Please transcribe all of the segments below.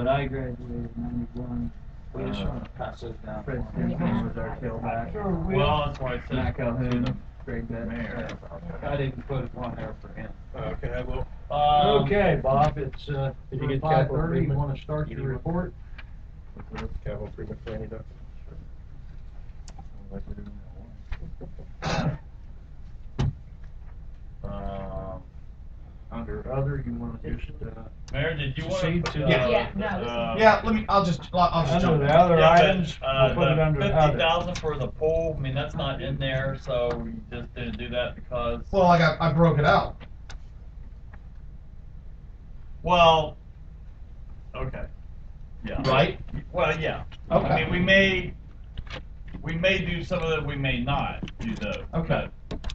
But I graduated in '91. We just want to pass those down. Fred Stinson was our tailback. Well, that's why I said. Mac Calhoun, Greg Betts. Mayor. I didn't put one there for him. Okay, I will. Okay, Bob, it's, Did you get 5:30, capital you improvement? wanna start your report? Capital improvement planning document. Under other, you wanna just, Mayor, did you want Proceed to? to- Yeah, no, this is- Yeah, I'll just under jump the in. other Yeah, items, but, we'll put it under the other. 50,000 for the pool, I mean, that's not in there, so we just didn't do that because. Well, I broke it out. Well, okay, yeah. Right? Well, yeah. Okay. I mean, we may do some of it, we may not do those. Okay.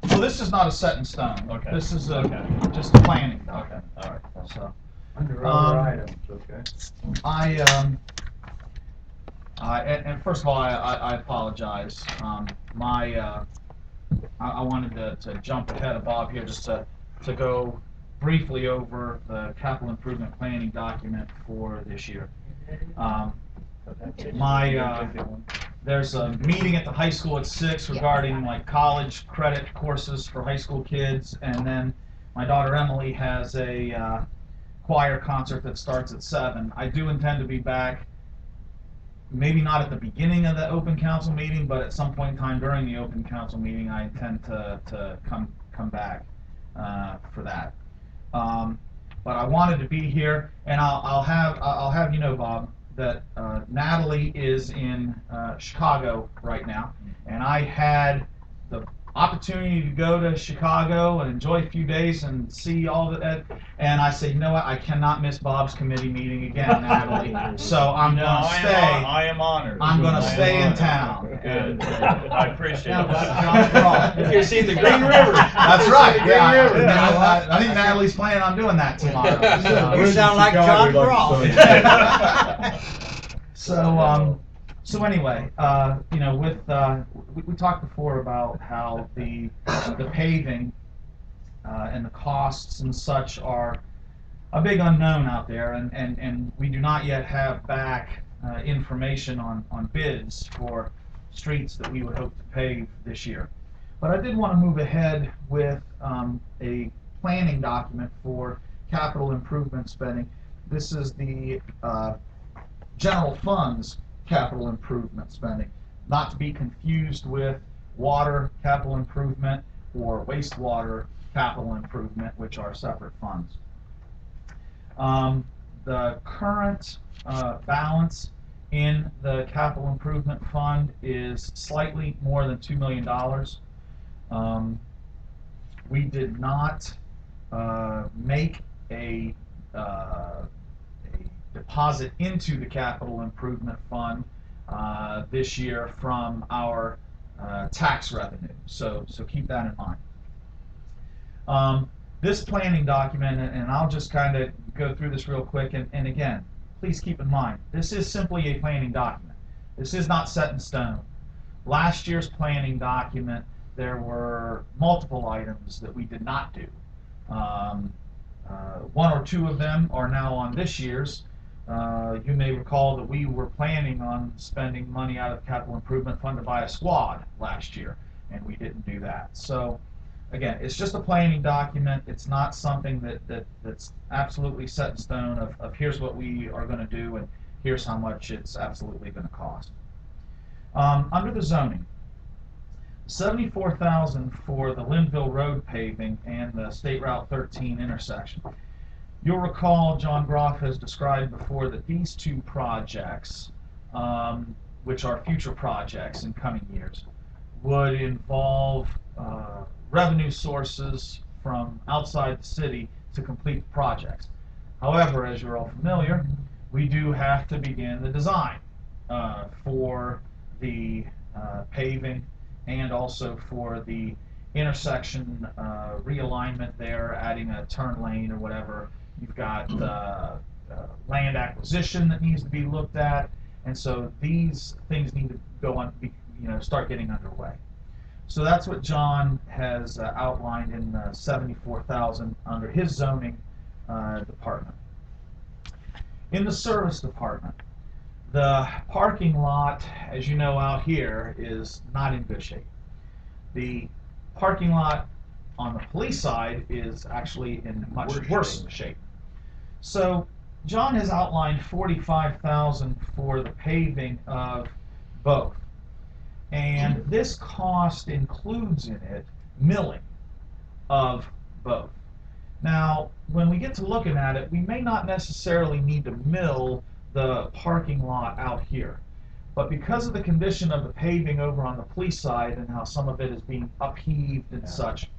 Well, this is not a set in stone. Okay. This is Okay. just a planning Okay, document. all right. So, Under other items, okay? and first of all, I apologize. I wanted to jump ahead of Bob here just to go briefly over the capital improvement planning document for this year. There's a meeting at the high school at 6 regarding like college credit courses for high school kids, and then my daughter Emily has a choir concert that starts at 7. I do intend to be back, maybe not at the beginning of the open council meeting, but at some point in time during the open council meeting, I intend to come back for that. But I wanted to be here, and I'll have you know, Bob, that Natalie is in Chicago right now, and I had the opportunity to go to Chicago and enjoy a few days and see all that, and I said, you know what, I cannot miss Bob's committee meeting again, Natalie, so I'm gonna stay. I am honored. I'm gonna I am stay in honored. town. Good. I appreciate Yeah, it. that's John Braun. You're seeing the Green River. That's right, yeah. Green River. I think Natalie's planning on doing that tomorrow. so- You sound like John Braun. So anyway, you know, with we talked before about how the paving and the costs and such are a big unknown out there, and we do not yet have back information on bids for streets that we would hope to pave this year. But I did want to move ahead with a planning document for capital improvement spending. This is the general funds capital improvement spending, not to be confused with water capital improvement or wastewater capital improvement, which are separate funds. The current balance in the capital improvement fund is slightly more than $2 million. We did not make a deposit into the capital improvement fund this year from our tax revenue, so keep that in mind. This planning document, and I'll just kind of go through this real quick, and again, please keep in mind, this is simply a planning document. This is not set in stone. Last year's planning document, there were multiple items that we did not do. One or two of them are now on this year's. You may recall that we were planning on spending money out of the capital improvement fund to buy a squad last year, and we didn't do that. So again, it's just a planning document. It's not something that's absolutely set in stone of here's what we are going to do and here's how much it's absolutely going to cost. Under the zoning, $74,000 for the Linville Road paving and the State Route 13 intersection. You'll recall John Groff has described before that these two projects, which are future projects in coming years, would involve revenue sources from outside the city to complete the projects. However, as you're all familiar, we do have to begin the design for the paving and also for the intersection realignment there, adding a turn lane or whatever. You've got land acquisition that needs to be looked at, and so these things need to go on, start getting underway. So that's what John has outlined in $74,000 under his zoning department. In the service department, the parking lot, as you know, out here is not in good shape. The parking lot on the police side is actually in much worse shape. So John has outlined $45,000 for the paving of both. And this cost includes in it milling of both. Now, when we get to looking at it, we may not necessarily need to mill the parking lot out here. But because of the condition of the paving over on the police side and how some of it is being upheaved and such,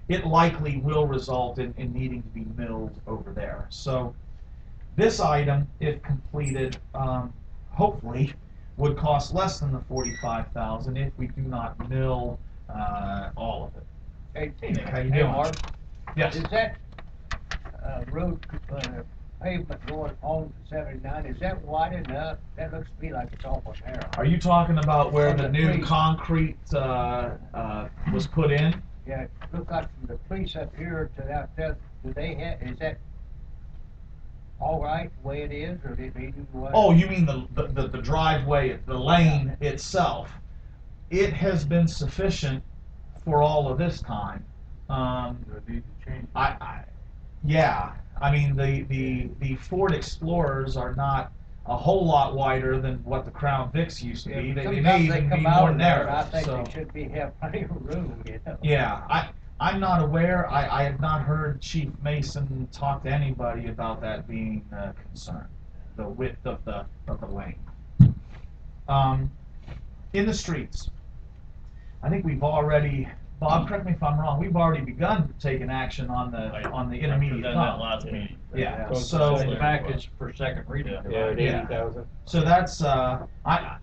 it likely will result in needing to be milled over there. So this item, if completed, hopefully would cost less than the $45,000 if we do not mill all of it. Hey, Nick, how you hey, doing? Mark, Yes. is that, road, pavement going on to 79, is that wide enough? That looks to me like it's awful narrow. Are you talking about where From the the new police. concrete was put in? Yeah, it looks like from the police up here to out there, do they have, is that all right, the way it is, or did they do what? Oh, you mean the driveway, the lane itself? It has been sufficient for all of this time. Need to change. Yeah, I mean the Ford Explorers are not a whole lot wider than what the Crown Vics used to be. Yeah, They may sometimes even come be out more of there, narrow. and I think So they should be, have plenty of room, you know? yeah, I'm not aware. I have not heard Chief Mason talk to anybody about that being a concern. The width of the lane. In the streets, I think we've already. Bob, correct me if I'm wrong. We've already begun taking action on the intermediate Presented that fund. last meeting. Yeah. So- So The package for second reading. Yeah. Yeah, at Yeah. 80,000. so that's I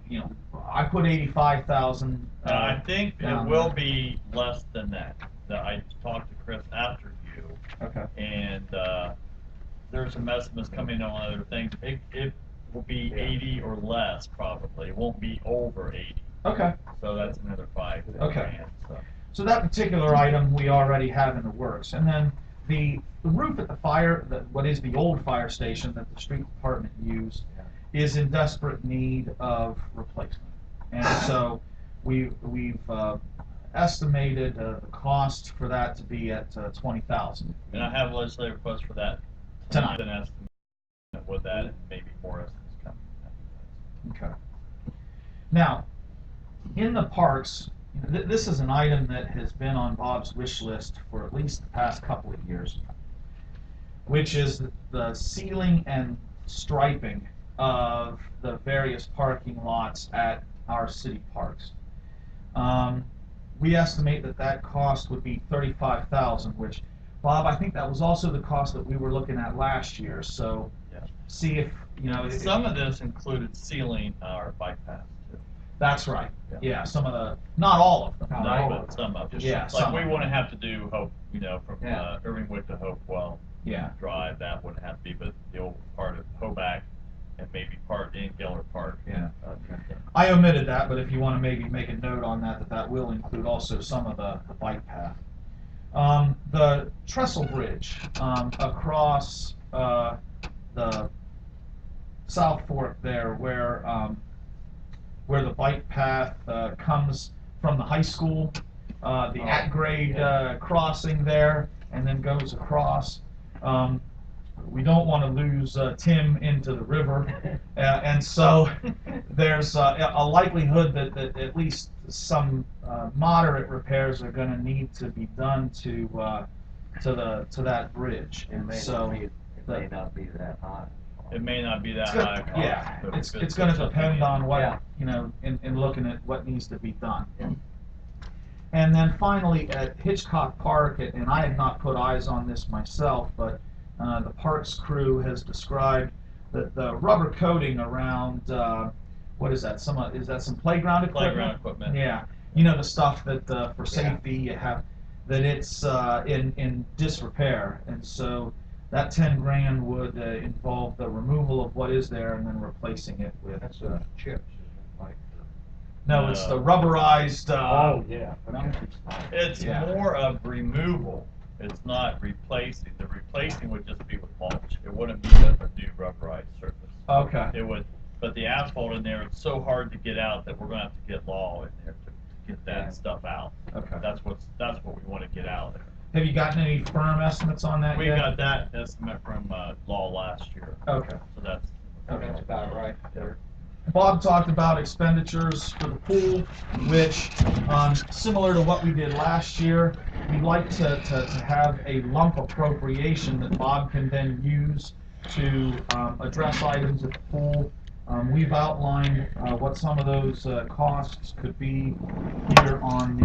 put 85,000. And I think it down will there. be less than that. I talked to Chris after you, Okay. and there's some estimates coming on other things. It will be Yeah. 80 or less probably. It won't be over 80. Okay. So that's another 5 Okay. grand. So. So that particular item we already have in the works. And then the roof at what is the old fire station that the street department used is in desperate need of replacement. And so we've estimated the cost for that to be at $20,000. And I have a legislative request for that Tonight. An estimate with that, and maybe more estimates coming. Okay. Now, in the parks, this is an item that has been on Bob's wish list for at least the past couple of years, which is the sealing and striping of the various parking lots at our city parks. We estimate that cost would be $35,000, which, Bob, I think that was also the cost that we were looking at last year. So, Yeah. see if Some of this included sealing our bike paths too. That's right. Yeah. Yeah, some of not all of them. Not No, all but of some of them. Yeah, Like some we of wouldn't them. have to do Hope, from Yeah. Irvingwood to Hopewell Yeah. Drive, that wouldn't have to be, but the old part of Hoback and maybe part in Geller Park. Yeah. I omitted that, but if you want to maybe make a note on that will include also some of the bike path. The trestle bridge across the South Fork there, where the bike path comes from the high school, the at-grade crossing there, and then goes across. We don't want to lose Tim into the river, and so there's a likelihood that at least some moderate repairs are going to need to be done to that bridge. It And may so not be that high. It may not be that it's high. gonna, cost, yeah, but it's if going to something depend in- on what Yeah. in looking at what needs to be done. And then finally at Hitchcock Park, and I have not put eyes on this myself, but the parks crew has described that the rubber coating around what is that? Is that some playground equipment? Playground equipment. Yeah, the stuff that for safety you have, that it's in disrepair, and so that 10 grand would involve the removal of what is there and then replacing it with. That's those chips, isn't it, like? No, it's the rubberized. Oh, yeah. no. Okay. It's Yeah. more of removal. It's not replacing, the replacing would just be with mulch, it wouldn't be a new rubberized surface. Okay. It would, but the asphalt in there, it's so hard to get out that we're gonna have to get law in there to get that stuff out. Okay. That's what we wanna get out of there. Have you gotten any firm estimates on that We yet? got that estimate from, law last year, Okay. so that's. That's about right. Bob talked about expenditures for the pool, which, similar to what we did last year, we'd like to have a lump appropriation that Bob can then use to address items at the pool. We've outlined what some of those costs could be here on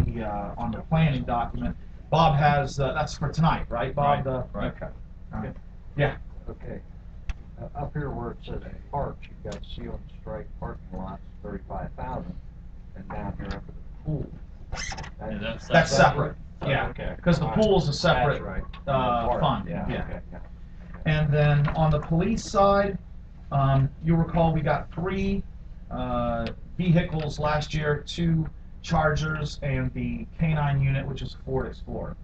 the planning document. Bob has, that's for tonight, right, Bob? Right. Okay. All right. Yeah. Okay. Up here where it says parks, you've got seal and strike parking lots, 35,000, and down here under the pool. Yeah, That's separate. Oh, Yeah. okay. Because the pool's a separate That's right. fund. Yeah, Yeah. okay, yeah. And then on the police side, you'll recall we got 3 vehicles last year, 2 Chargers and the K9 unit, which is a Ford Explorer.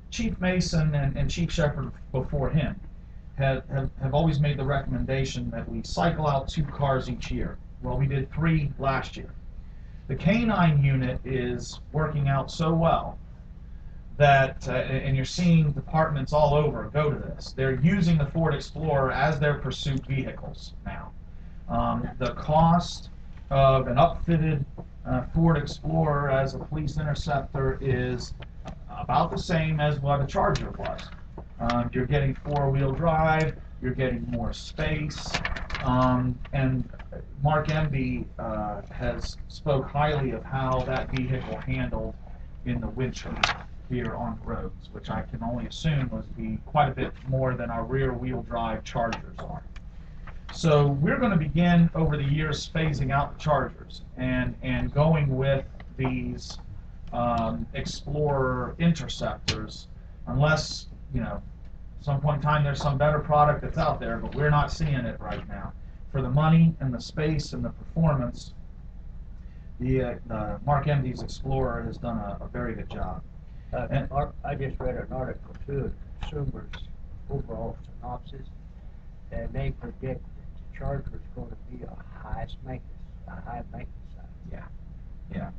Chief Mason and Chief Shepherd before him have always made the recommendation that we cycle out 2 cars each year. Well, we did 3 last year. The K9 unit is working out so well that, and you're seeing departments all over go to this, they're using the Ford Explorer as their pursuit vehicles now. The cost of an upfitted Ford Explorer as a police interceptor is about the same as what a Charger was. You're getting 4-wheel drive, you're getting more space, and Mark Emby has spoke highly of how that vehicle handled in the winter here on roads, which I can only assume would be quite a bit more than our rear-wheel drive Chargers are. So we're going to begin over the years phasing out the Chargers and going with these Explorer Interceptors, unless, some point in time there's some better product that's out there, but we're not seeing it right now. For the money and the space and the performance, the Mark Emdy's Explorer has done a very good job. I just read an article too, Consumers overall synopsis, and they predict that the Charger is going to be a high maintenance side. Yeah.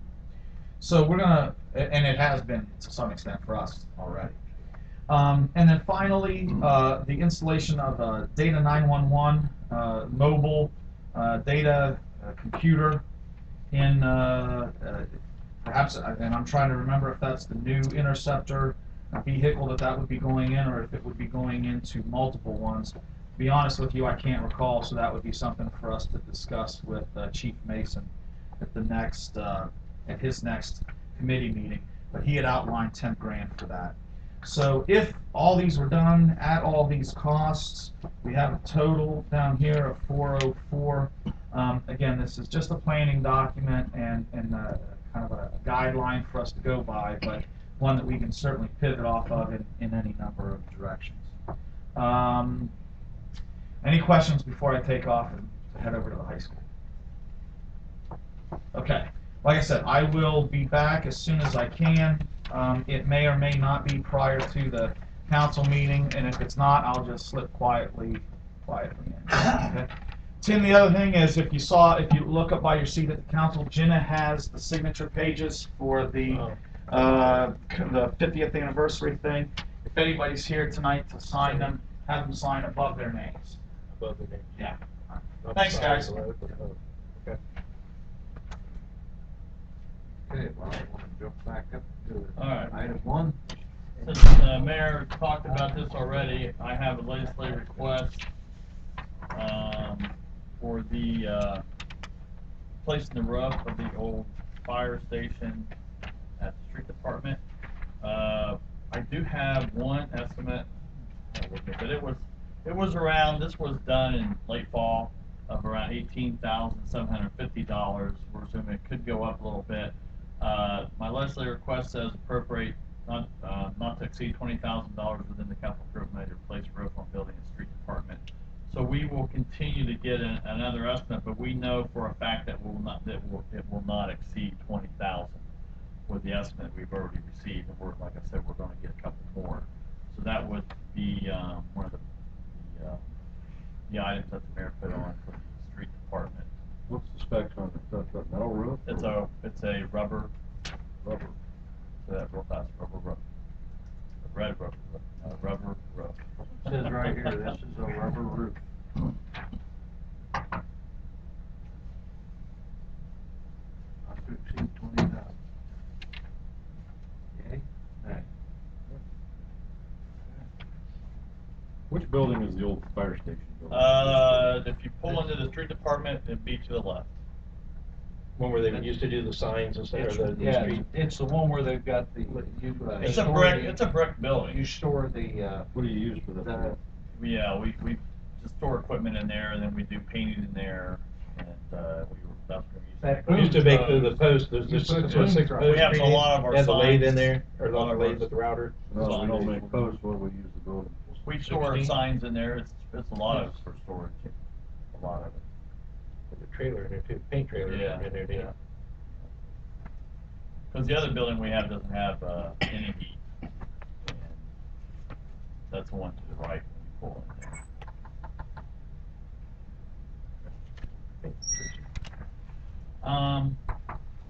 So we're gonna, and it has been to some extent for us already. And then finally, the installation of a Data 911 mobile data computer in perhaps, and I'm trying to remember if that's the new Interceptor vehicle that would be going in, or if it would be going into multiple ones. To be honest with you, I can't recall, so that would be something for us to discuss with Chief Mason at the next at his next committee meeting. But he had outlined 10 grand for that. So if all these were done at all these costs, we have a total down here of 404. Again, this is just a planning document and kind of a guideline for us to go by, but one that we can certainly pivot off of in any number of directions. Any questions before I take off and head over to the high school? Okay. Like I said, I will be back as soon as I can. It may or may not be prior to the council meeting, and if it's not, I'll just slip quietly in. Okay. Tim, the other thing is, if you look up by your seat at the council, Jenna has the signature pages for the 50th anniversary thing. If anybody's here tonight to sign them, have them sign above their names. Above the name. Yeah. Not Thanks, the guys. side of the road, but above. Okay. Okay, well, I want to jump back up to All right. item 1. Since the mayor talked about this already, I have a legislative request for the placing the roof of the old fire station at the street department. I do have one estimate, but it was around, this was done in late fall, of around $18,750. We're assuming it could go up a little bit. My legislative request says appropriate not to exceed $20,000 within the capital improvement to replace roof on building and street department. So we will continue to get another estimate, but we know for a fact that it will not exceed $20,000 with the estimate we've already received. And like I said, we're going to get a rubber, Rubber. say that real fast, rubber roof. A red rubber roof, no, rubber roof. It says right here, this is a rubber roof. Not to exceed 20,000. Yay? Nay. Which building is the old fire station building? If you pull into the street department, it'd be to the left. One where they used to do the signs and stuff, or the Yeah, street. it's the one where they've got the, you, It's a store brick, the- it's a brick building. You store the, What do you use for that? the, Yeah, we just store equipment in there, and then we do painting in there, and, that's what we That use. Used to make the post, there's You just put sort of six boom posts. We have a made in, lot of our had the lathe in signs- there, or a lot not the of lathe, our- but the router. No, we don't make posts, what do we use the building for? We store 16? signs in there, it's a lot of it for storage, a lot of it. With the trailer in there too, paint trailer in Yeah, there, yeah. Because the other building we have doesn't have, any heat, and that's the one to the right when you pull in there.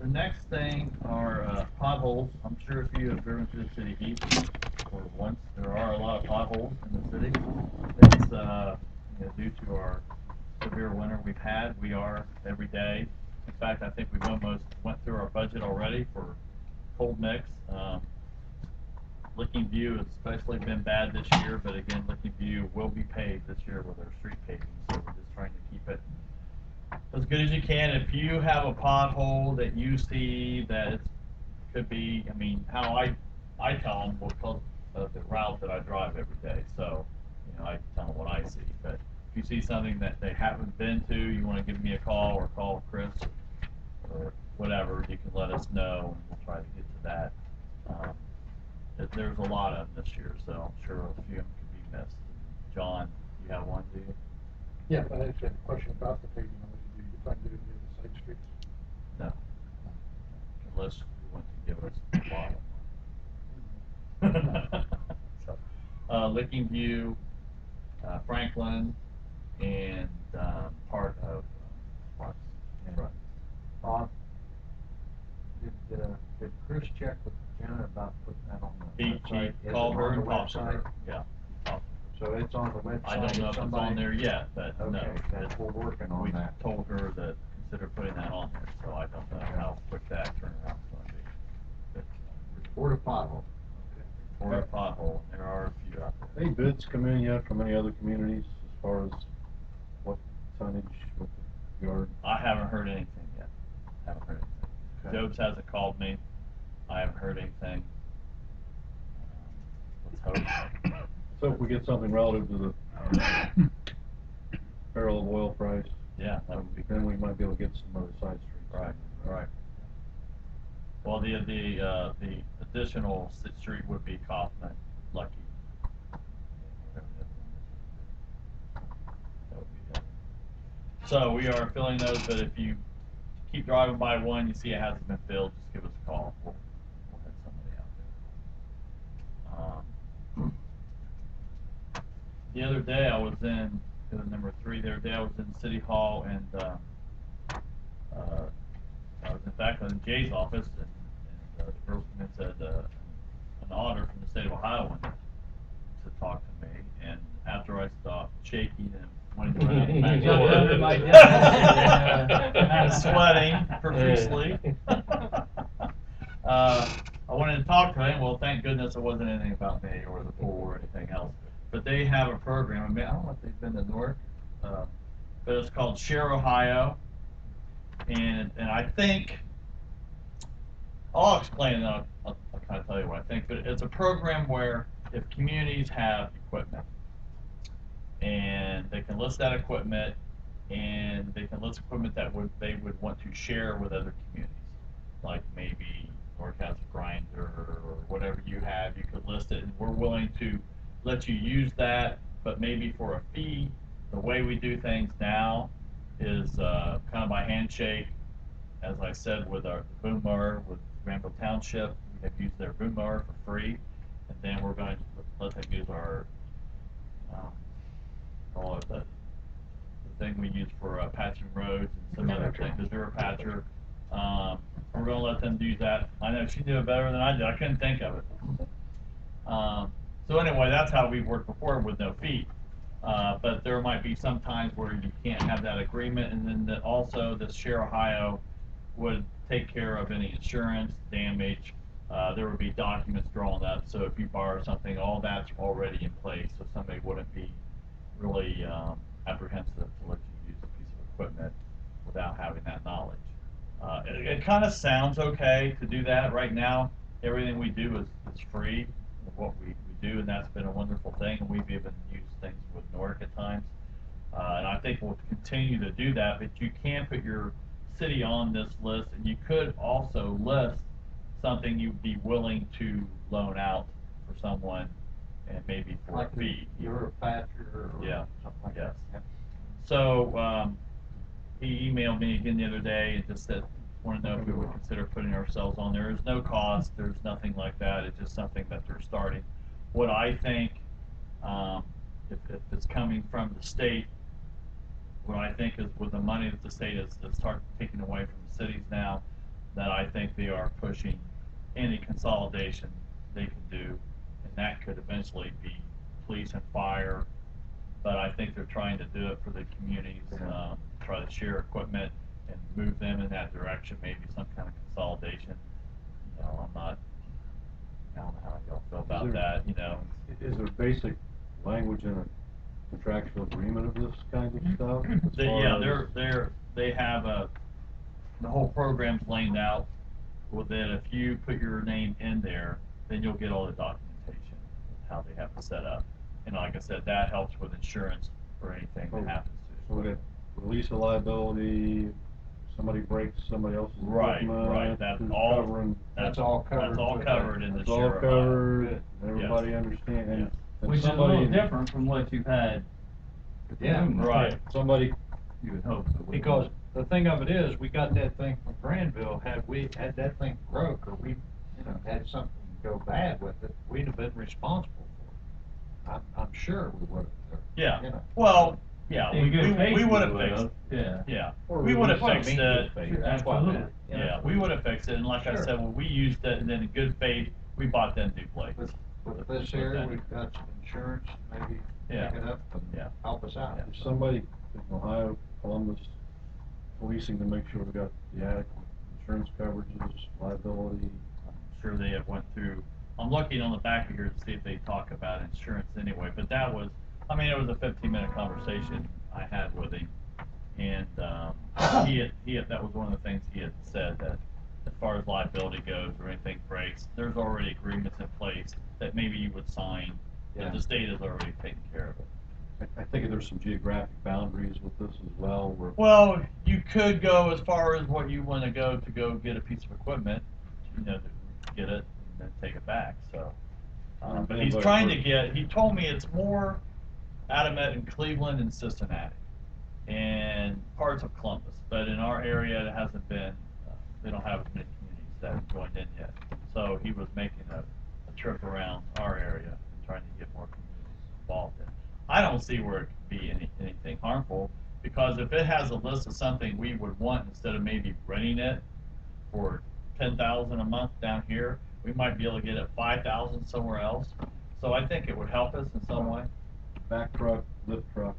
The next thing are potholes. I'm sure if you have driven through the city, Heath, or once, there are a lot of potholes in the city. It's, due to our severe winter we've had, we are every day. In fact, I think we've almost went through our budget already for cold mix. Licking View has especially been bad this year, but again, Licking View will be paved this year with our street paving, so we're just trying to keep it as good as you can. If you have a pothole that you see that it could be, I mean, how I tell them because of the route that I drive every day, so, I tell them what I see, but if you see something that they haven't been to, you wanna give me a call or call Chris or whatever, you can let us know and we'll try to get to that. There's a lot of them this year, so I'm sure a few of them could be missed. John, you have one, do you? Yeah, but I actually have a question about the paving. Do you plan to do any of the side streets? No. Unless you want to give us a bottle. So, Licking View, Franklin, and, part of, Parks. Yeah. Bob, did Chris check with Jenna about putting that on the He website? Is it called her on the and talked to website? her, yeah. he talked to her. So it's on the website? I don't know if it's Somebody- on there yet, but no. Okay, that we're working on We that. told her that consider putting that on there, so I don't know how quick that turnaround's gonna be. But, Report a pothole. or a pothole, and there are a few out there. Any bids come in yet from any other communities as far as what tonnage, what the yard? I haven't heard anything yet. Haven't heard anything. Okay. Jobs hasn't called me. I haven't heard anything. Let's hope. So if we get something relative to the barrel of oil price, Yeah, that would be then good. we might be able to get some other side streets. Right, right. Well, the additional street would be Kaufman, Lucky. Whatever the other one is. That would be it. So we are filling those, but if you keep driving by one, you see it hasn't been filled, just give us a call. We'll have somebody out there. The other day I was in, number 3, the other day I was in City Hall and, I was in fact in Jay's office and the girl came in and said, an auditor from the state of Ohio wanted to talk to me, and after I stopped shaking and went around the back Jumped door, under my desk. and sweating profusely. I wanted to talk to him. Well, thank goodness it wasn't anything about me or the pool or anything else. But they have a program. I mean, I don't know if they've been to Newark, but it's called Share Ohio, and I think I'll explain it. I'll kind of tell you what I think. But it's a program where if communities have equipment, and they can list that equipment, and they can list equipment that they would want to share with other communities, like maybe North has a grinder or whatever you have, you could list it, and we're willing to let you use that, but maybe for a fee. The way we do things now is kind of by handshake. As I said, with our boom mower with Granville Township, we have used their boom mower for free, and then we're going to let them use our call it the thing we use for patching roads and some other things, the Durapatcher, we're gonna let them do that. I know she knew it better than I did, I couldn't think of it. So anyway, that's how we've worked before with no fee. But there might be some times where you can't have that agreement, and then also the Share Ohio would take care of any insurance, damage. There would be documents drawn up, so if you borrow something, all that's already in place, so somebody wouldn't be really apprehensive to let you use a piece of equipment without having that knowledge. It kind of sounds okay to do that. Right now, everything we do is free, what we do, and that's been a wonderful thing, and we've even used things with Nordic at times. And I think we'll continue to do that, but you can put your city on this list, and you could also list something you'd be willing to loan out for someone, and maybe for Like a fee. you're a patcher or Yeah, something like yes. that. So, he emailed me again the other day and just said, wanted to know if we would consider putting ourselves on there. There's no cost, there's nothing like that, it's just something that they're starting. What I think, if it's coming from the state, what I think is with the money that the state is start taking away from the cities now, that I think they are pushing any consolidation they can do, and that could eventually be police and fire. But I think they're trying to do it for the communities, try to share equipment and move them in that direction, maybe some kind of consolidation. You know, I don't know how y'all feel about that, you know. Is there basic language in a contractual agreement of this kind of stuff? as Yeah, far as- they have the whole program's laid out, with that if you put your name in there, then you'll get all the documentation, how they have it set up. And like I said, that helps with insurance for anything that happens to So we it. got release of liability, somebody breaks somebody else's Right, equipment. right, that's who's all, covering- That's all covered That's all with covered that. in the It's all Share Ohio. covered, Good. everybody understands, and Yes. and Which is a somebody- little different from what you've had. with the Yeah, boom light. Right. Somebody, You would hope. that we- Because the thing of it is, we got that thing from Granville, had that thing broke, or we, had something go bad with it, we'd have been responsible for it. I'm sure we would have. Yeah, well, yeah, In good faith, we would have you fixed would've, yeah. Yeah, Or we would have release- fixed it. That's what I meant. Absolutely. Yeah, we would have fixed it, and like I Sure. said, when we used it, and then in good faith, we bought them new plates. With this area, we've got some insurance, maybe Yeah. pick it up and Yeah. help us out. if somebody in Ohio, Columbus, policing to make sure we got the adequate insurance coverages, liability. I'm sure they have went through, I'm looking on the back of here to see if they talk about insurance anyway, but that was, it was a 15-minute conversation I had with him. And, that was one of the things he had said, that as far as liability goes or anything breaks, there's already agreements in place that maybe you would sign, that the state has already taken care of it. I think there's some geographic boundaries with this as well, where. Well, you could go as far as what you want to go get a piece of equipment, to get it and then take it back, so. But he's trying to he told me it's more adamant in Cleveland and Cincinnati and parts of Columbus, but in our area it hasn't been, they don't have as many communities that have joined in yet. So he was making a trip around our area and trying to get more communities involved in it. I don't see where it could be anything harmful, because if it has a list of something we would want, instead of maybe renting it for $10,000 a month down here, we might be able to get it 5,000 somewhere else. So I think it would help us in some way. Back truck, lift truck,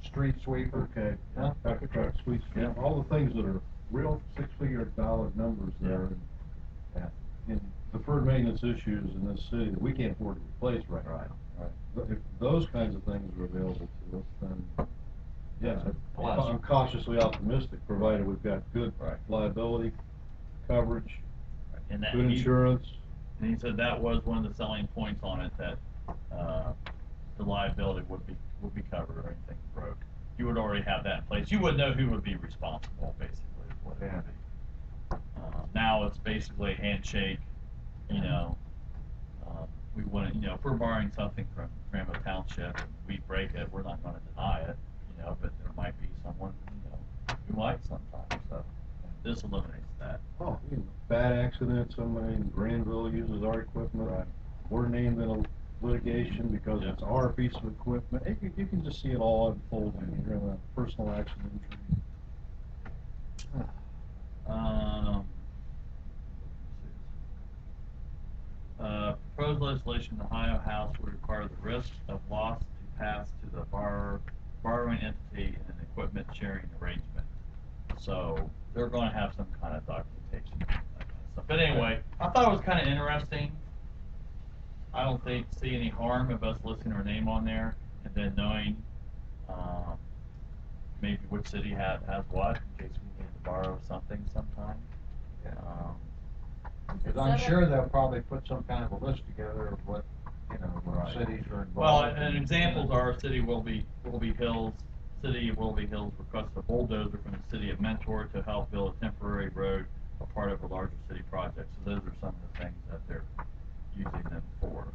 Street sweeper. okay, Yeah. back truck, sweet, Yeah. all the things that are real six-figure dollar numbers there. Yeah. And deferred maintenance issues in this city that we can't afford to replace right now. Right. But if those kinds of things are available to us, then, yeah, Plus. I'm cautiously optimistic, provided we've got good Right. liability coverage, And that, good insurance. And he said that was one of the selling points on it, that the liability would be covered or anything broke. You would already have that in place. You would know who would be responsible, basically, is what it would be. Now it's basically a handshake, we want to, if we're borrowing something from Granville Township and we break it, we're not going to deny it, but there might be someone, who might sometimes, so this eliminates that. Oh, bad accident, somebody in Granville uses our equipment. Right. We're named in a litigation because Yeah. it's our piece of equipment. You can just see it all unfolding here in a personal accident injury. proposed legislation in the Ohio House would require the risk of loss to pass to the borrowing entity in an equipment sharing arrangement. So they're gonna have some kind of documentation, that kind of stuff. But anyway, I thought it was kind of interesting. I don't see any harm of us listing our name on there and then knowing, maybe which city has what, in case we need to borrow something sometime. Because I'm sure they'll probably put some kind of a list together of what, what Right. cities are involved. Well, and examples are City of Willoughby Hills. City of Willoughby Hills requests a bulldozer from the City of Mentor to help build a temporary road, a part of a larger city project. So those are some of the things that they're using them for.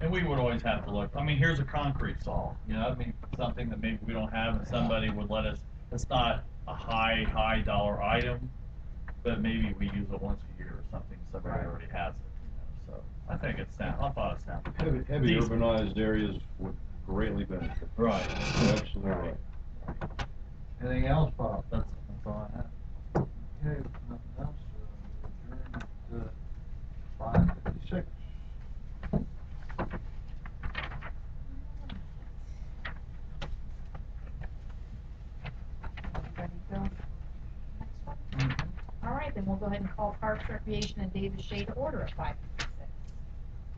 And we would always have to look, I mean, here's a concrete saw, something that maybe we don't have and somebody would let us, it's not a high dollar item, but maybe we use it once a year or something, somebody already has it, so I think I thought it sounded. Heavy decent. urbanized areas would greatly benefit. Right. Absolutely. Right. Anything else, Bob? That's all I have. Okay, nothing else, we adjourned at 5:56. Ready to go? Next one? All right, then we'll go ahead and call Parks, Recreation, and Davis-Shai to order at 5:56.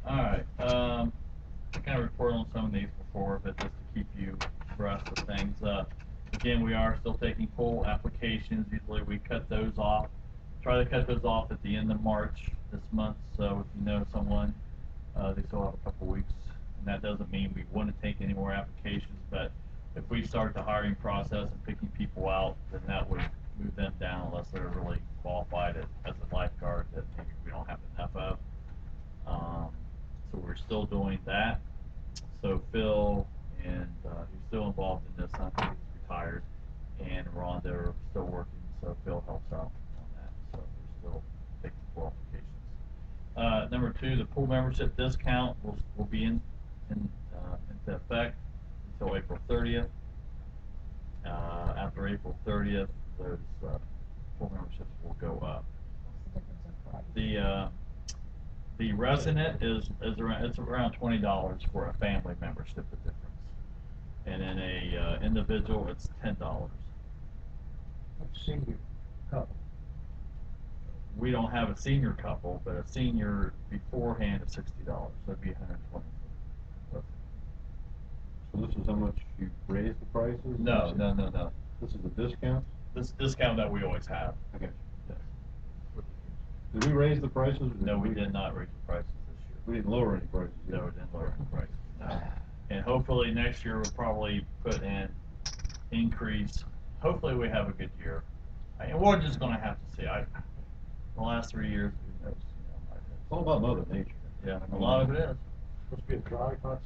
All right, I kind of reported on some of these before, but just to keep you abreast of things. Again, we are still taking full applications. Usually we cut those off, try to cut those off at the end of March this month. So if you know someone, they still have a couple weeks. And that doesn't mean we wouldn't take any more applications, but if we start the hiring process and picking people out, then that would move them down unless they're really qualified as a lifeguard that maybe we don't have enough of. So we're still doing that. So Phil, and he's still involved in this, he's retired, and Rhonda are still working, so Phil helps out on that. So we're still taking full applications. Number two, the pool membership discount will be into effect until April 30th. After April 30th, those pool memberships will go up. What's the difference in price? The resident is around $20 for a family membership, the difference. And in a individual, it's $10. Senior couple. We don't have a senior couple, but a senior beforehand is $60, so it'd be $120. So this is how much you raise the prices? No. This is a discount? This discount that we always have. I got you. Yes. Did we raise the prices? or No, we did not raise the prices this year. We didn't lower any prices. did No, we? we didn't lower the prices, no. And hopefully next year we'll probably put in increase. Hopefully we have a good year. And we're just gonna have to see. The last 3 years, who knows, It's all about Mother Nature. Yeah, a lot of it is. Supposed to be a dry, hot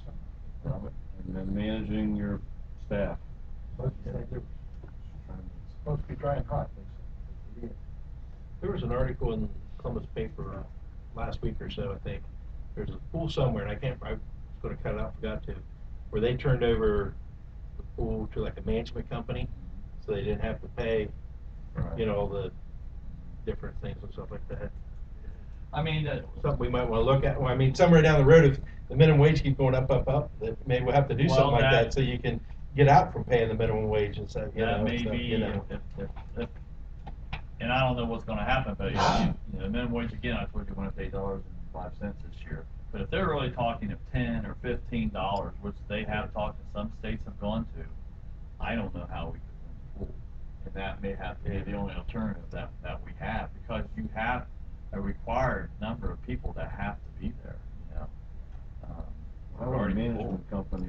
summer. And then managing your staff. Supposed to be- supposed to be dry and hot, they said. There was an article in Columbus paper last week or so, I think. There's a pool somewhere, and I was gonna cut it out, forgot to, where they turned over the pool to like a management company, so they didn't have to pay, all the different things and stuff like that. I mean, Something we might wanna look at, well, I mean, somewhere down the road, if the minimum wage keeps going up, that maybe we'll have to do Well, something like that- that, so you can get out from paying the minimum wage and stuff, that may stuff, be, if, and I don't know what's gonna happen, but, minimum wage, again, I told you when I paid $8.05 this year. But if they're really talking of $10 or $15, which they have talked, and some states have gone to, I don't know how we could win the pool. And that may have to be the only alternative that we have, because you have a required number of people that have to be there, How would a regarding the pool. management company,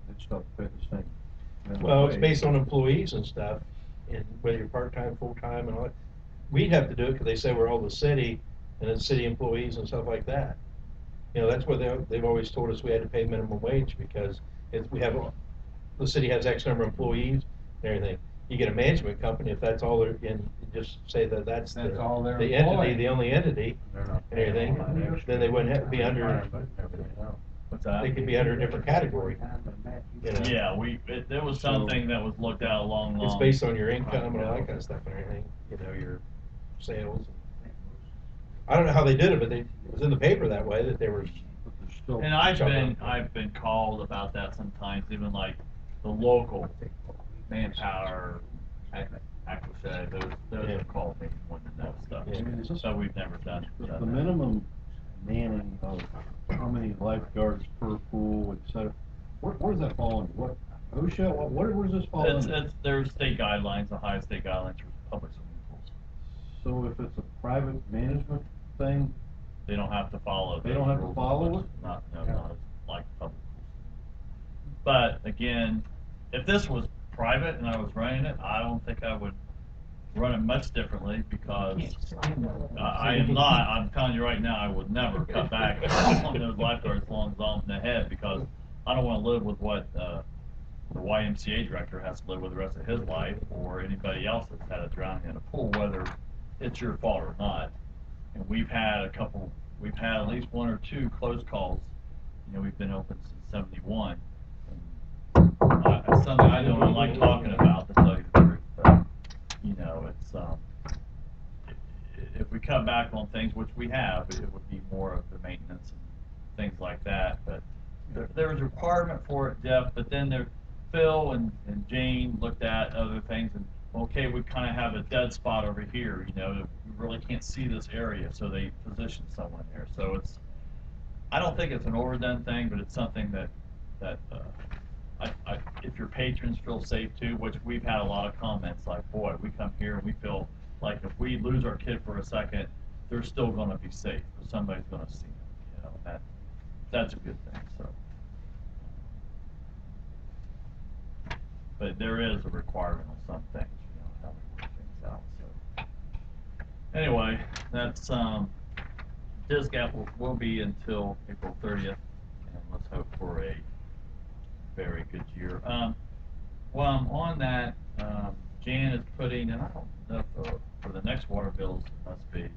they'd start to pay the same? minimum Well, it's wage. based on employees and stuff, and whether you're part-time, full-time, and all that. We'd have to do it, because they say we're all the city, and it's city employees and stuff like that. That's what they've always told us we had to pay minimum wage, because the city has X number of employees and everything. You get a management company, if that's all they're, and just say that that's That's the all they're the entity, employing. the only entity, They're not and everything, paying all that extra then they wouldn't have to be under, retirement and everything else. What's that? they could be under a different category. Yeah, there was something that was looked at a long. It's based on your income and all that kind of stuff and everything, your sales. I don't know how they did it, but it was in the paper that way, that they were, But there's still. And I've Jumping. been called about that sometimes, even like the local manpower, Aquashed, those Yeah. have called me wanting to know stuff. Yeah. I mean, is this- So we've never done The that. minimum manning of how many lifeguards per pool, et cetera, where does that fall under? What, OSHA, where does this fall under? There's state guidelines, the highest state guidelines for public swimming pools. So if it's a private management thing, They don't have to follow. They those don't have to rules. follow it? Not like public pools. But again, if this was private and I was running it, I don't think I would run it much differently because I am not, I'm telling you right now, I would never cut back on those lifeguards as long as I'm in the head because I don't want to live with what the YMCA director has to live with the rest of his life or anybody else that's had a drowning in a pool, whether it's your fault or not. And we've had at least one or two close calls. You know, we've been open since '71. It's something I don't like talking about, to tell you the truth, but, you know, it's, if we cut back on things, which we have, it would be more of the maintenance and things like that, but there's a requirement for it, Jeff, but then Phil and Jane looked at other things and, okay, we kind of have a dead spot over here, you know, we really can't see this area, so they positioned someone there, so I don't think it's an overdone thing, but it's something that if your patrons feel safe too, which we've had a lot of comments like, boy, we come here and we feel like if we lose our kid for a second, they're still going to be safe, because somebody's going to see them, you know, that's a good thing, so. But there is a requirement on some things, you know, how we work things out, so. Anyway, that's, DISGAP will be until April 30th, and let's hope for a very good year. While I'm on that, Jan is putting, and I don't know if for the next water bills, it must be,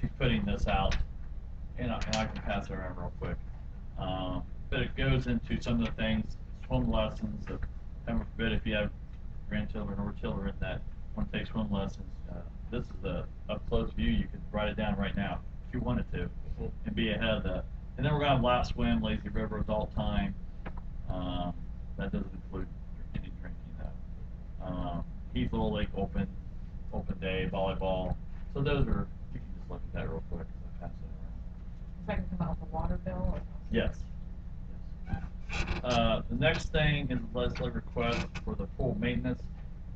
she's putting this out, and I can pass it around real quick. But it goes into some of the things, swim lessons, heaven forbid if you have grandchildren or children that want to take swim lessons. This is a up-close view. You could write it down right now if you wanted to, and be ahead of the. And then we're going to have lap swim, lazy river, adult time. That doesn't include any drinking though. Heath Ohio Lake open day, volleyball. So those are, you can just look at that real quick as I pass it around. Is that gonna come out the water bill or? Yes. The next thing is a legislative request for the pool maintenance,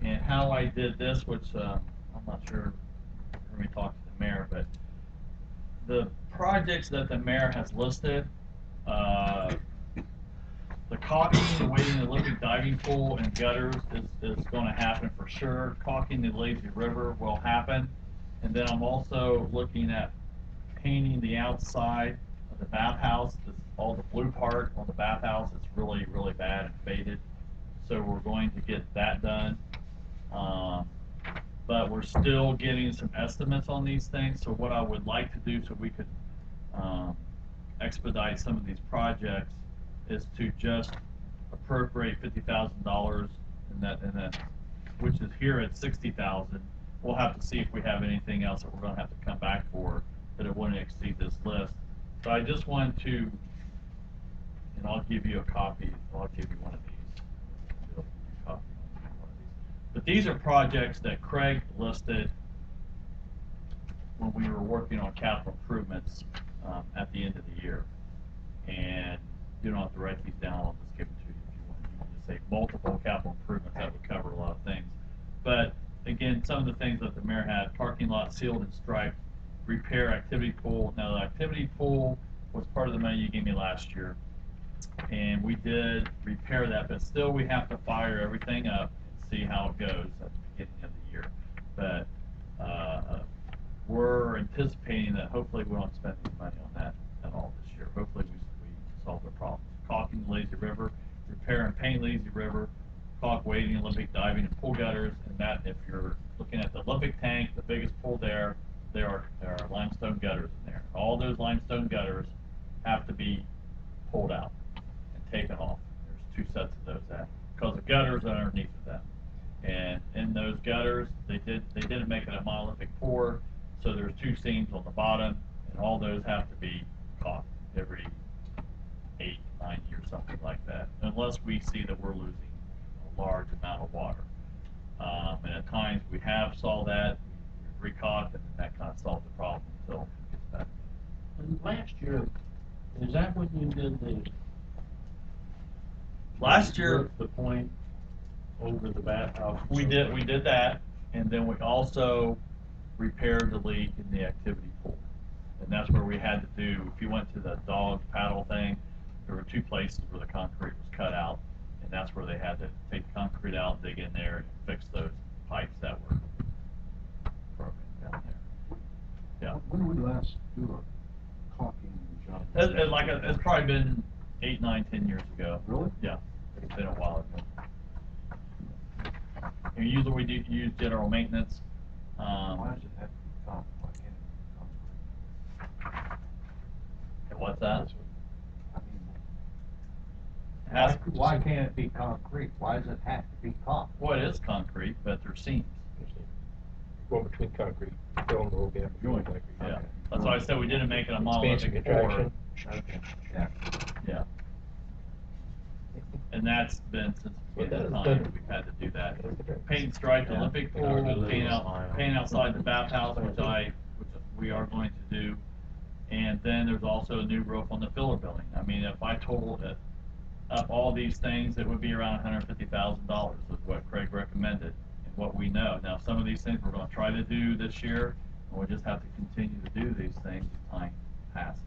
and how I did this, which I'm not sure when we talked to the mayor, but the projects that the mayor has listed, the caulking, the wading, the Olympic diving pool, and gutters is going to happen for sure. Caulking the lazy river will happen, and then I'm also looking at painting the outside of the bathhouse. All the blue part on the bathhouse is really, really bad and faded. So we're going to get that done. But we're still getting some estimates on these things. So what I would like to do so we could expedite some of these projects is to just appropriate $50,000 and that, which is here at $60,000. We'll have to see if we have anything else that we're going to have to come back for, that it wouldn't exceed this list. So I just wanted to, and I'll give you a copy. I'll give you one of these. I'll give you a copy of one of these. But these are projects that Craig listed when we were working on capital improvements at the end of the year. And you don't have to write these down. I'll just give them to you if you want. You can just say multiple capital improvements. That would cover a lot of things. But again, some of the things that the mayor had: parking lot sealed and striped, repair activity pool. Now, the activity pool was part of the money you gave me last year, and we did repair that, but still we have to fire everything up and see how it goes at the beginning of the year. But we're anticipating that hopefully we won't spend any money on that at all this year. Hopefully we solve the problems. Caulking the lazy river, repair and paint lazy river, caulk wading, Olympic diving, and pool gutters. And that, if you're looking at the Olympic tank, the biggest pool there are limestone gutters in there. All those limestone gutters have to be pulled out and taken off. There's 2 sets of those at, because the gutters are underneath of them. And in those gutters, they didn't make it a monolithic pour, So there's two seams on the bottom, and all those have to be caught every 8, 9 years, something like that, unless we see that we're losing a large amount of water. And at times we have saw that, we recaught, and that kind of solved the problem until it gets better. And last year, is that when you did the? Last year, ripped the point over the bathhouse? we did that, and then we also repaired the leak in the activity pool. And that's where we had to do, if you went to the dog paddle thing, there were 2 places where the concrete was cut out, and that's where they had to take the concrete out, dig in there, and fix those pipes that were broken down there. Yeah. When did we last do a caulking job? It's probably been 8, 9, 10 years ago. Really? Yeah, it's been a while ago. And usually we do use general maintenance. Why does it have to be concrete? Why can't it be concrete? And what's that? I mean, Has- why can't it be concrete? Why does it have to be concrete? Well, it is concrete, but there's seams. Going between concrete, filling the whole gap between concrete. Yeah, that's why I said we didn't make it a monolithic Expansion, pour. contraction. Yeah. Yeah. And that's been since the Well, beginning of that is time, done. we've had to do that. That's different. Paint and stripe the Yeah. Olympic pool, paint outside the bathhouse, which we are going to do. And then there's also a new roof on the filler building. I mean, if I totaled it up all these things, it would be around $150,000 is what Craig recommended and what we know. Now, some of these things we're gonna try to do this year, and we'll just have to continue to do these things as time passes.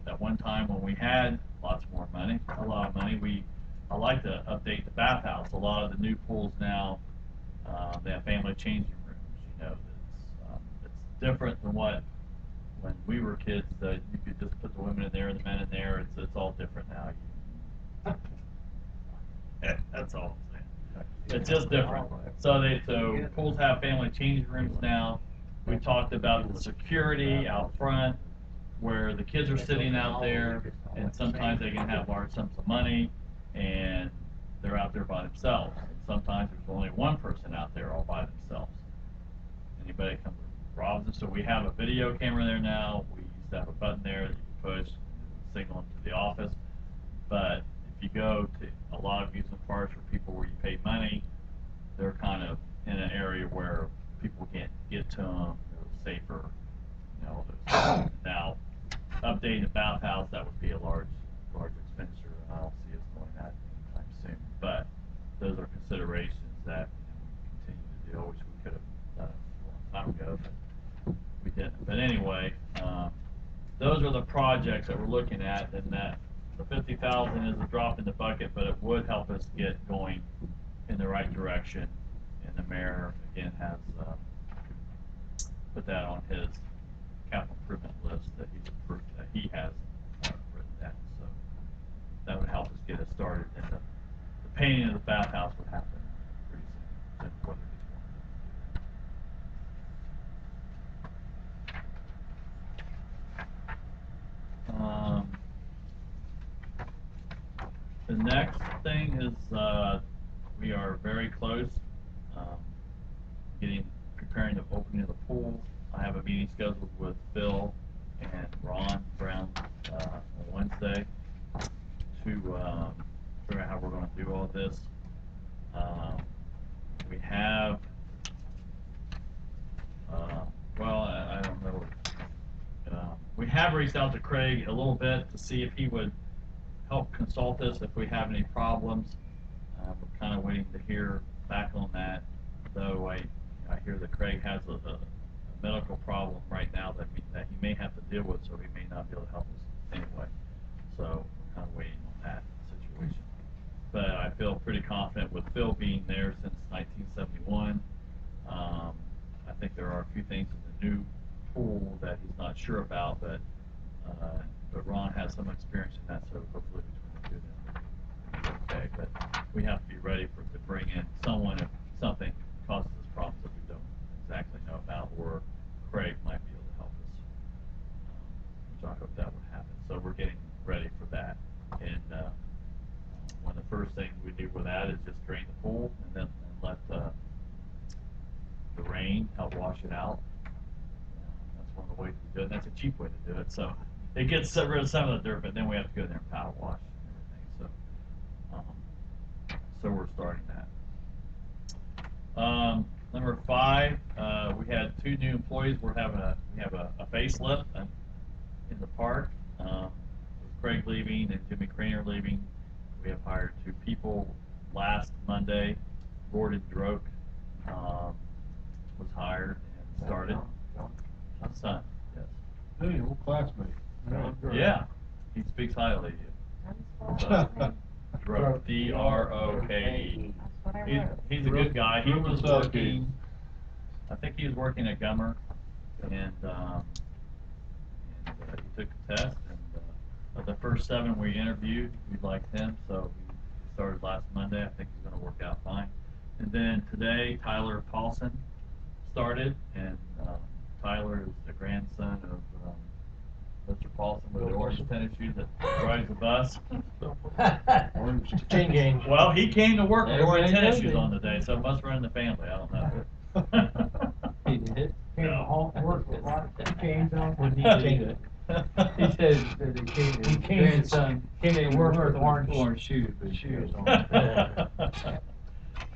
At one time when we had lots more money, a lot of money, I like to update the bathhouse. A lot of the new pools now, they have family changing rooms, you know, it's different than what, when we were kids, that you could just put the women in there and the men in there, it's all different now. That's all I'm saying. It's just different. So pools have family changing rooms now. We talked about the security out front, where the kids are sitting out there, and sometimes they can have large sums of money, and they're out there by themselves. And sometimes there's only one person out there all by themselves. Anybody comes and robs them. So we have a video camera there now. We used to have a button there that you can push, signal into the office. But if you go to a lot of amusement parks or people where you pay money, they're kind of in an area where people can't get to them. They're safer. You know, now, updating the bathhouse, that would be a large expenditure, and I don't see us doing that anytime soon. But those are considerations that, you know, we continue to do. I wish we could have done it a long time ago, but we didn't. But anyway, those are the projects that we're looking at, and that the $50,000 is a drop in the bucket, but it would help us get going in the right direction. And the mayor, again, has put that on his capital improvement list that he's approved, that he has written down. So that would help us get us started, and the painting of the bathhouse would happen pretty soon, whether it's one. The next thing is we are very close preparing the opening of the pool. I have a meeting scheduled with Phil and Ron Brown on Wednesday to figure out how we're going to do all this. We have, well, I don't know. We have reached out to Craig a little bit to see if he would help consult us if we have any problems. We're kind of waiting to hear back on that, though I hear that Craig has a medical problem right now that he may have to deal with, so he may not be able to help us anyway. So we're kind of waiting on that situation. But I feel pretty confident with Phil being there since 1971. I think there are a few things in the new pool that he's not sure about, but Ron has some experience in that, so hopefully between the two of them, it's okay. But we have to be ready to bring in someone if something causes us problems that we don't exactly know about, or Craig might be able to help us, which I hope that would happen. So we're getting ready for that. And one of the first things we do with that is just drain the pool and then let the rain, help wash it out. That's one of the ways to do it, and that's a cheap way to do it, so it gets rid of some of the dirt, but then we have to go in there and power wash and everything, so we're starting that. Number 5, we had 2 new employees. We have a facelift in the park. With Craig leaving and Jimmy Craner leaving, we have hired 2 people. Last Monday, Gordon Droke was hired and started. My son, yes. Hey, old classmate. Yeah, he speaks highly of you. Droke, D-R-O-K-E. That's what I wrote. He's a good guy. He was Droke. working, I think he was working at Gummer, and he took the test, and of the first 7 we interviewed, we liked him, so he started last Monday. I think he's going to work out fine. And then today, Tyler Paulson started, and Tyler is the grandson of Mr. Paulson with the orange tennis shoes that drives the bus. Chain gang. Well, he came to work with orange Everybody tennis knows shoes him. on today, so it must run in the family. I don't know. He did. Came home from work with lots of chains on. When he did it. He says that he came to work with orange shoes, but shoes on.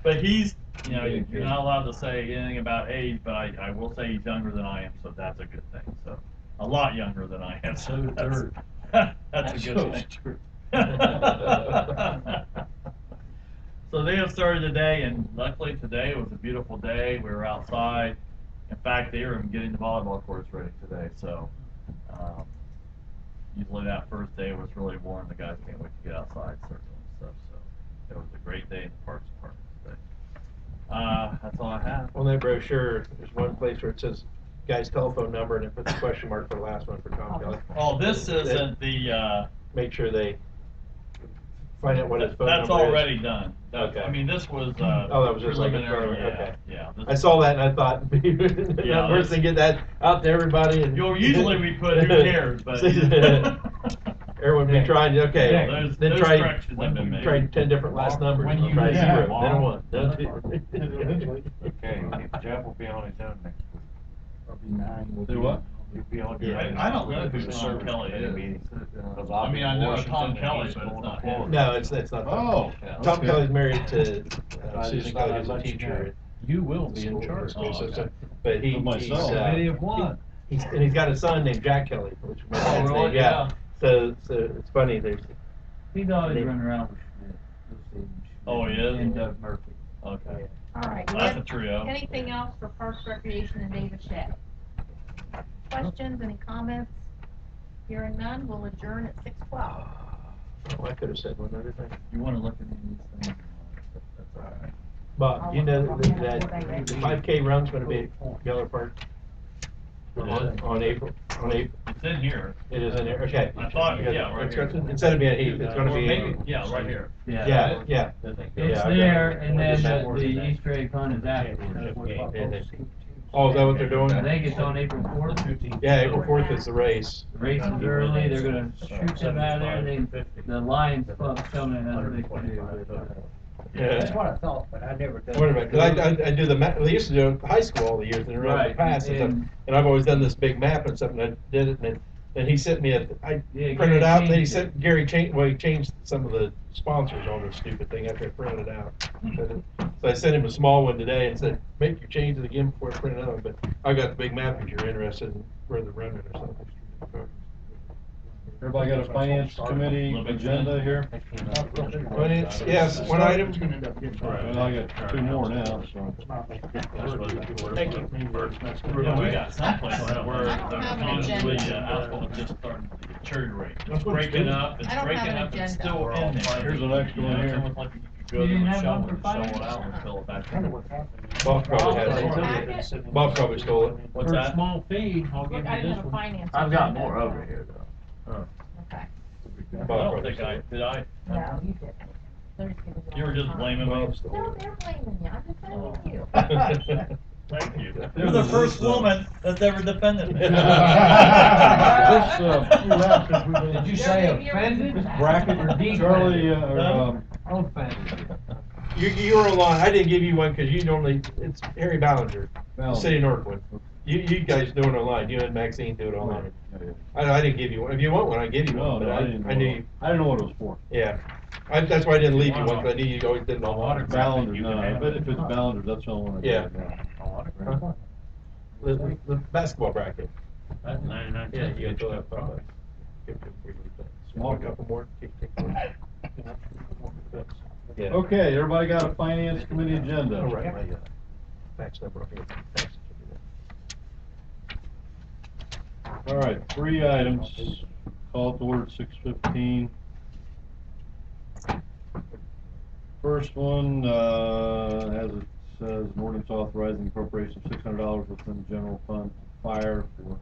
But he's, you're not allowed to say anything about age, but I will say he's younger than I am, so that's a good thing. So, a lot younger than I am. So that's a good thing. So they have started today, and luckily today was a beautiful day. We were outside. In fact, they were even getting the volleyball courts ready today. So usually that first day was really warm. The guys can't wait to get outside, start doing stuff. So it was a great day in the Parks Department today. That's all I have. On that brochure, there's one place where it says guy's telephone number, and it puts a question mark for the last one for Tom Kelly. Oh, this isn't the. Make sure they find out what his phone number is. That's already done. Okay. I mean, this was Oh, that was just like a preliminary. preliminary, okay. Yeah. I saw that and I thought, Yeah, first thing, get that out to everybody and. Usually we put who cares, but. Everyone be trying, okay, Yeah, those then try, corrections have been made. try 10 different last numbers, When you- try yeah, 0, then 1, then 2. Eventually. Okay, Jeff will be on his own next week. Probably 9. Do what? He'll be on your Yeah. own. I don't know who He's Tom serving Kelly committee is. meetings. Because I I'll mean, be I in know Washington Tom and Kelly, he's but it's going not to him. Florida. No, it's not. Oh, Yeah. Tom okay. Kelly's married to I Susan just Kelly, thought who's I'd a let you teacher. know. You will be in charge. Oh, okay. But For myself. Committee of one. he's got a son named Jack Kelly, which my Oh, dad's really? name, yeah. So it's funny, there's. He's always They- running around with Schmidt. Oh, he is? And Doug Murphy. Okay. All right. do we That's have a trio. Anything else for Parks, Recreation, and Davis-Shai? Questions, any comments? Hearing none, we'll adjourn at 6:12. Oh, I could have said one other thing. You want to look at these things? That's all right. Bob, you know that the 5K run's gonna be at Geller Park on April. It's in here. It is in there, okay. I thought, yeah, right It's here. gonna- Instead of being at Heath, it's gonna Or be. maybe, yeah, right here. Yeah, yeah. It's Yeah, I've got there, it. and then That's the Easter egg hunt is afterwards. Oh, is that what they're doing? I think it's on April 4th. Yeah, April 4th is the race. The race is early, they're gonna shoot them out of there, and then the Lions Club's coming, that's what they can do. Yeah. what I thought, but I never done. Wait a minute, 'cause I do the map, they used to do it in high school all the years, and around the Right, past, and and- stuff, and I've always done this big map and stuff, and I did it, and he sent me I Yeah, printed it Gary out, and then he changed sent, Gary changed, well, he changed some of the sponsors on this stupid thing after I printed it out. So I sent him a small one today and said, make your changes again before I print another one, but I got the big map if you're interested in where they're running or something. Everybody got a finance committee agenda here? Finance, yes, one item. Well, I got 2 more now, so. Thank you. Yeah, we got some places where I don't they're have an constantly, agenda. asphalt is just starting to deteriorate. It's That's what it's breaking doing. up, it's I don't have breaking an up, it's agenda. still in there. Here's an extra one You know, here. It's almost like you could go You there didn't and have shovel one for it, shovel it finance? out and fill it back in. Bob probably has Packet? it. Bob probably stole it. What's For a that? small fee, I'll Look, give I you have this a one. finance. I've got agenda. more over here though. Okay. I Bob don't probably think stole it. did I? No, you didn't. Let me give it You were just all. blaming me? Bob stole No, it. they're blaming you, I'm defending you. Thank you. You're the first woman that's ever defended me. This, Did you say They're- offended? bracket, Or defended? Charlie, Offended. You were online, I didn't give you one, cause you normally, it's Harry Ballinger, the Ballinger. city of Northwood. You guys do it online, you and Maxine do it online. Yeah, yeah. I didn't give you one, if you want one, I'd give you No, one, but no, I didn't I knew know, you, I didn't know what it was for. yeah. That's why I didn't leave you one, cause I knew you always did it online. Ballinger, you no, can have but it. if it's Ballinger, that's the only one I Yeah. got, yeah. Huh? The basketball bracket. That's 99 Yeah, cents. you gotta fill out $5. Small A couple more, take one. Yeah. Okay, everybody got a finance committee agenda? All right, my, fax number up here. Fax it to me. All right, 3 items, call to order at 6:15. First one, as it says, an ordinance authorizing appropriation of $600 within the general fund fire for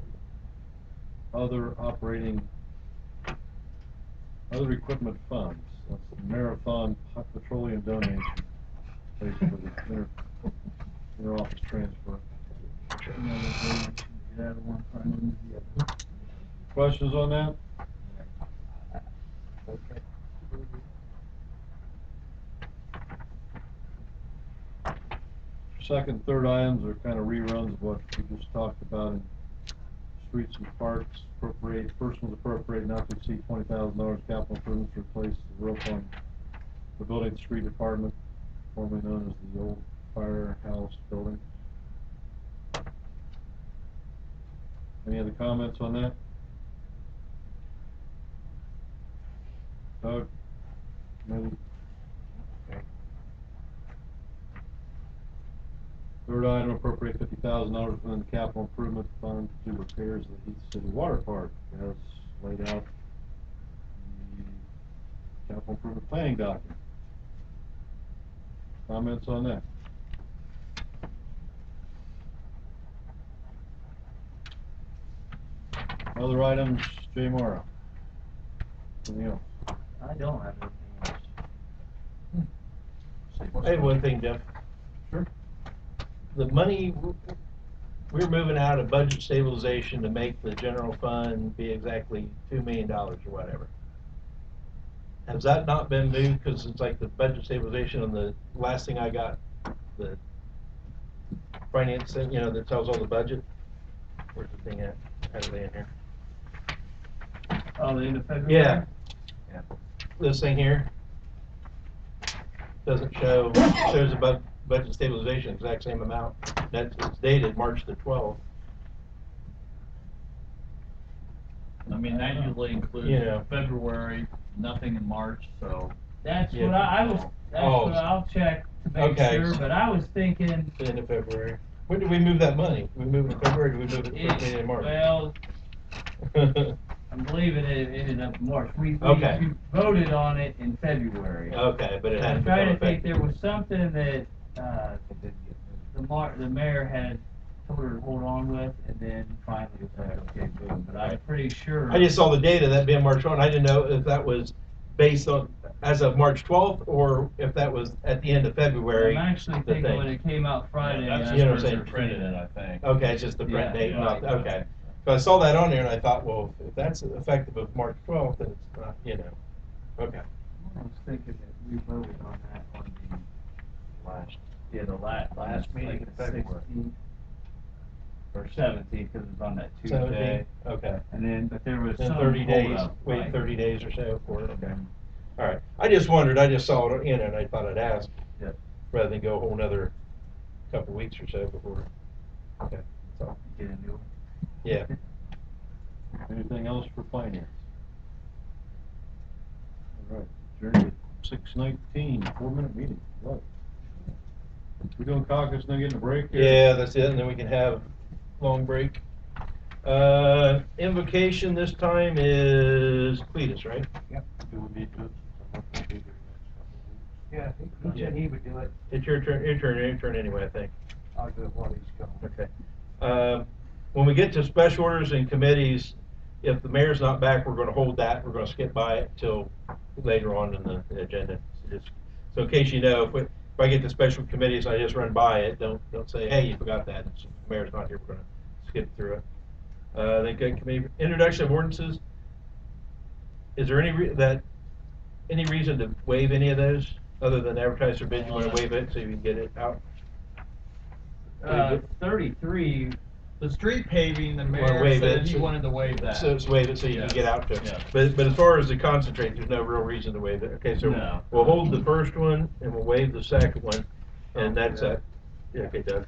other equipment funds. That's the Marathon Petroleum donation, basically the inter-office transfer. Questions on that? Okay. Second, third items are kind of reruns of what we just talked about in streets and parks. Appropriate, first one's appropriate not to exceed $20,000 capital improvements to replace the roof on the building at the street department, formerly known as the old firehouse building. Any other comments on that? Doug? Maybe? Third item, appropriate $50,000 within the capital improvement fund to do repairs of the Heath City Water Park, as laid out in the capital improvement planning document. Comments on that? Other items, Jay Morrow? Anything else? I don't have anything else. I have one thing, Jeff. Sure. The money, we're moving out of budget stabilization to make the general fund be exactly $2 million or whatever. Has that not been moved, because it's like the budget stabilization on the last thing I got, the finance thing, that tells all the budget? Where's the thing at? How are they in here? Oh, the end of February? Yeah. This thing here doesn't show, shows the budget stabilization, exact same amount. It's dated March the 12th. I mean, that usually includes Yeah. February, nothing in March, so. That's Yeah. what I was, that's Oh. what I'll check to make Okay. sure, but I was thinking, The end of February. When did we move that money? We moved it in February, or did we move it first meeting in March? well, I'm believing it ended up in March. We Okay. we voted on it in February. Okay, but it I'm hadn't trying to become think, there effective. was something that, the mayor had told her to hold on with, and then finally it was like, okay, boom, but I'm pretty sure. I just saw the data, that being March 1, I didn't know if that was based on, as of March 12th, or if that was at the end of February. I'm actually the thinking thing. when it came out Friday. That's I- You know what I'm just where saying? they're printing it, I think. Okay, it's just the print Yeah, date, yeah. not, okay. So I saw that on there and I thought, well, if that's effective of March 12th, then it's not, okay. I was thinking that we voted on that on the last meeting like in the February. 16th or 17th, because it was on that 17th, Tuesday. okay. And then, but there was Then some 30 days, holdup, wait right. 30 days or so for it, okay. All right, I just wondered, I just saw it in and I thought I'd ask, Yeah. rather than go a whole nother couple weeks or so before, okay, that's all. Get a new one. Yeah. Anything else for finance? All right, adjourned at 6:19, 4-minute meeting. Love it. We doing caucus, then getting a break here? Yeah, that's it, and then we can have long break. Invocation this time is Cletus, right? Do we need to? I'm not gonna be here next couple of weeks. Yeah, he said he would do it. It's your turn anyway, I think. I'll do it while he's gone. Okay. When we get to special orders and committees, if the mayor's not back, we're gonna hold that, we're gonna skip by it till later on in the agenda. So in case you know, if I get to special committees, I just run by it, don't say, hey, you forgot that, if the mayor's not here, we're gonna skip through it. Then good committee, introduction of ordinances. Is there any reason to waive any of those? Other than advertise for bids, you wanna waive it so you can get it out? 33, the street paving, the Wanna mayor waive said it, he so- wanted to waive that. So it's waive it so you can Yes, get out to it. yes. But as far as the concentrate, there's no real reason to waive it. Okay, so No. we'll hold the first one and we'll waive the second one, and Oh, that's yeah. that. Yeah, okay, Doug.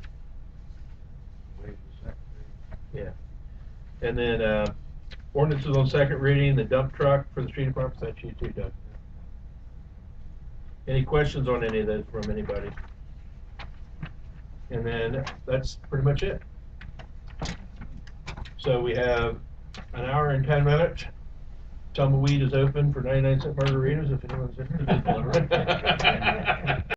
Wait a second. Yeah. And then, ordinances on second reading, the dump truck for the street department, that's you too, Doug. Any questions on any of those from anybody? And then, that's pretty much it. So we have an hour and 10 minutes. Tumbleweed is open for 99-cent margaritas if anyone's interested.